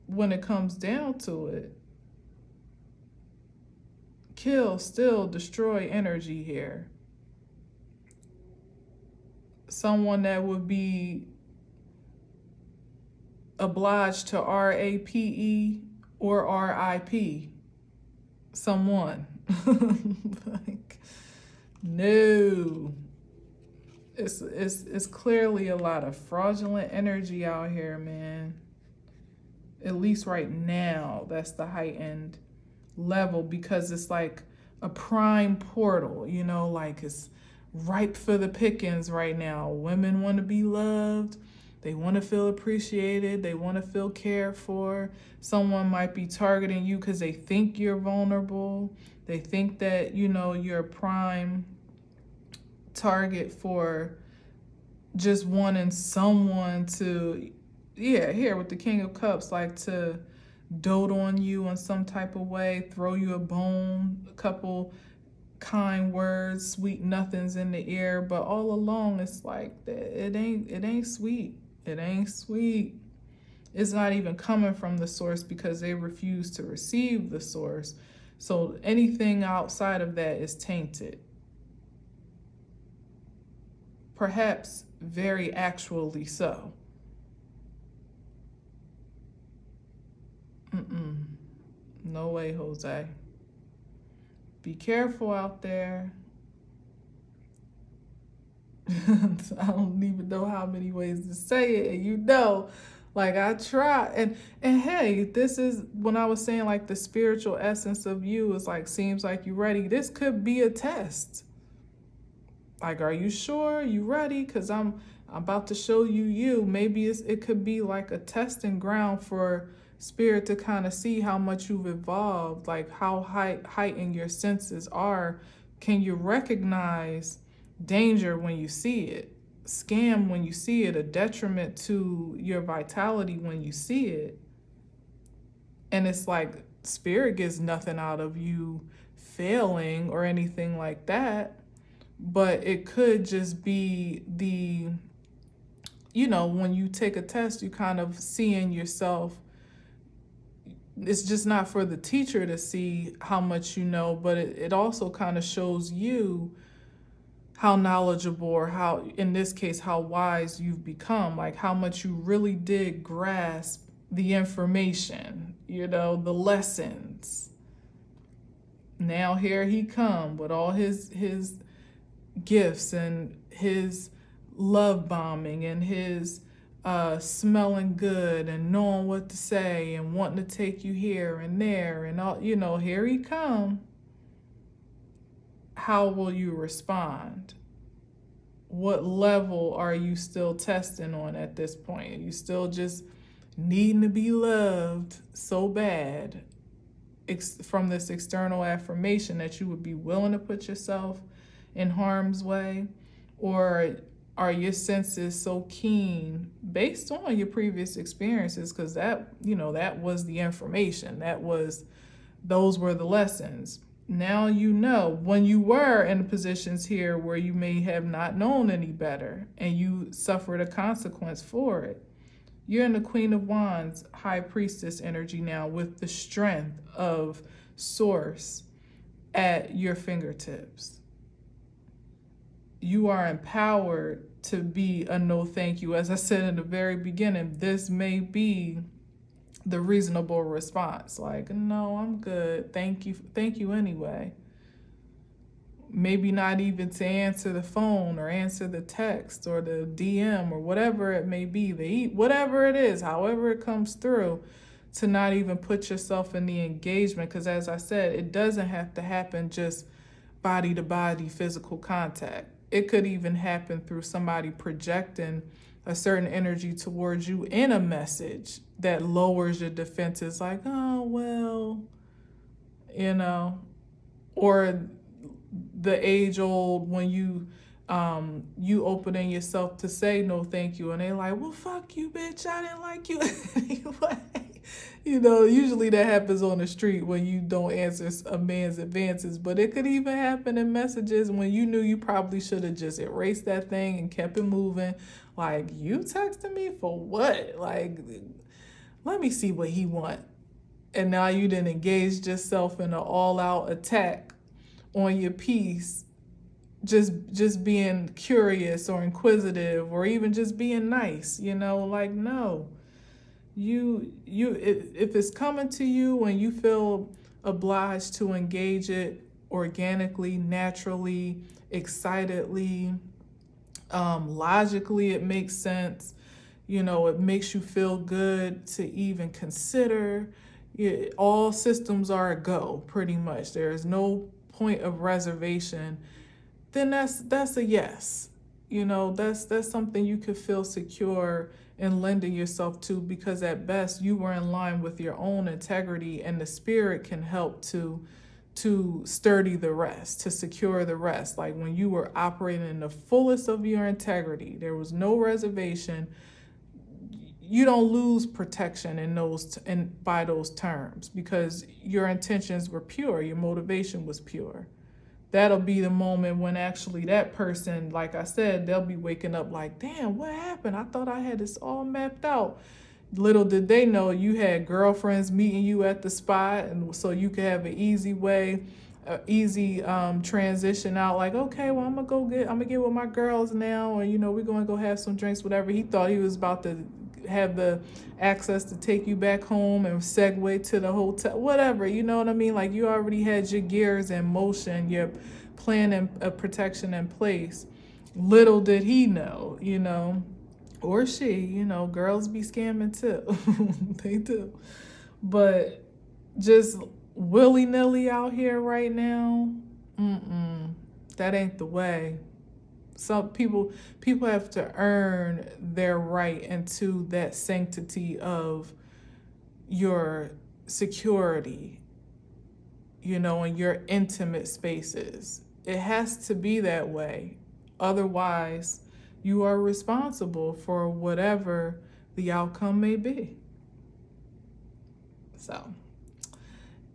when it comes down to it. Kill, steal, destroy energy here. Someone that would be obliged to RAPE or RIP someone. Like, no. It's clearly a lot of fraudulent energy out here, man. At least right now, that's the heightened level, because it's like a prime portal, like it's ripe for the pickings right now. Women want to be loved. They want to feel appreciated. They want to feel cared for. Someone might be targeting you because they think you're vulnerable. They think that, you're a prime target for just wanting someone to, here with the King of Cups, like to dote on you in some type of way, throw you a bone, a couple kind words, sweet nothings in the ear, but all along it's like it ain't sweet. It ain't sweet. It's not even coming from the source because they refuse to receive the source. So anything outside of that is tainted. Perhaps very actually so. No way, Jose. Be careful out there. I don't even know how many ways to say it. And like I try. And hey, this is when I was saying like the spiritual essence of you is like, seems like you're ready. This could be a test. Like, are you sure you ready? Because I'm about to show you. Maybe it could be like a testing ground for spirit to kind of see how much you've evolved, like how heightened your senses are. Can you recognize danger when you see it, scam when you see it, a detriment to your vitality when you see it? And it's like spirit gets nothing out of you failing or anything like that, but it could just be when you take a test, you kind of seeing yourself. It's just not for the teacher to see how much you know, but it also kind of shows you how knowledgeable, or how, in this case, how wise you've become, like how much you really did grasp the information, the lessons. Now here he come with all his gifts and his love bombing and his smelling good and knowing what to say and wanting to take you here and there and all, here he come. How will you respond? What level are you still testing on at this point? Are you still just needing to be loved so bad from this external affirmation that you would be willing to put yourself in harm's way? Or are your senses so keen based on your previous experiences? Because that was the information. Those were the lessons. Now when you were in positions here where you may have not known any better and you suffered a consequence for it. You're in the Queen of Wands, High Priestess energy now, with the strength of Source at your fingertips. You are empowered to be a no thank you. As I said in the very beginning, this may be the reasonable response. Like, no, I'm good. Thank you anyway. Maybe not even to answer the phone or answer the text or the DM or whatever it may be, whatever it is, however it comes through, to not even put yourself in the engagement. Because as I said, it doesn't have to happen just body to body physical contact. It could even happen through somebody projecting a certain energy towards you in a message that lowers your defenses, like, oh, well, or the age old when you opening yourself to say no thank you and they like, well, fuck you, bitch, I didn't like you anyway. Usually that happens on the street when you don't answer a man's advances, but it could even happen in messages when you knew you probably should have just erased that thing and kept it moving. Like, you texted me for what? Like, let me see what he want. And now you done engaged yourself in an all-out attack on your peace, just being curious or inquisitive or even just being nice, like, no. If it's coming to you and you feel obliged to engage it organically, naturally, excitedly, logically, it makes sense. It makes you feel good to even consider. All systems are a go, pretty much. There is no point of reservation. Then that's a yes. That's something you could feel secure and lending yourself to, because at best you were in line with your own integrity, and the spirit can help to sturdy the rest, to secure the rest. Like when you were operating in the fullest of your integrity, there was no reservation, you don't lose protection in those and by those terms, because your intentions were pure, your motivation was pure. That'll be the moment when actually that person, like I said, they'll be waking up like, damn, what happened? I thought I had this all mapped out. Little did they know you had girlfriends meeting you at the spot, and so you could have an easy way, easy transition out. Like, okay, well, I'm gonna get with my girls now, or we're gonna go have some drinks, whatever. He thought he was about to have the access to take you back home and segue to the hotel, whatever. You know what I mean? Like you already had your gears in motion, your plan and protection in place. Little did he know, or she, girls be scamming too. They do. But just willy-nilly out here right now, that ain't the way. Some people have to earn their right into that sanctity of your security, in your intimate spaces. It has to be that way. Otherwise, you are responsible for whatever the outcome may be. So,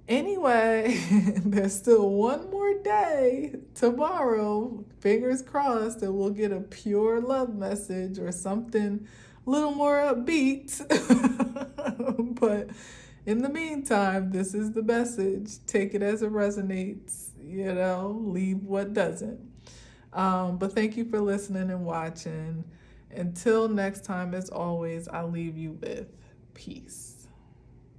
anyway, there's still one more day tomorrow. Fingers crossed that we'll get a pure love message or something a little more upbeat. But in the meantime, this is the message. Take it as it resonates, leave what doesn't. But thank you for listening and watching. Until next time, as always, I leave you with peace.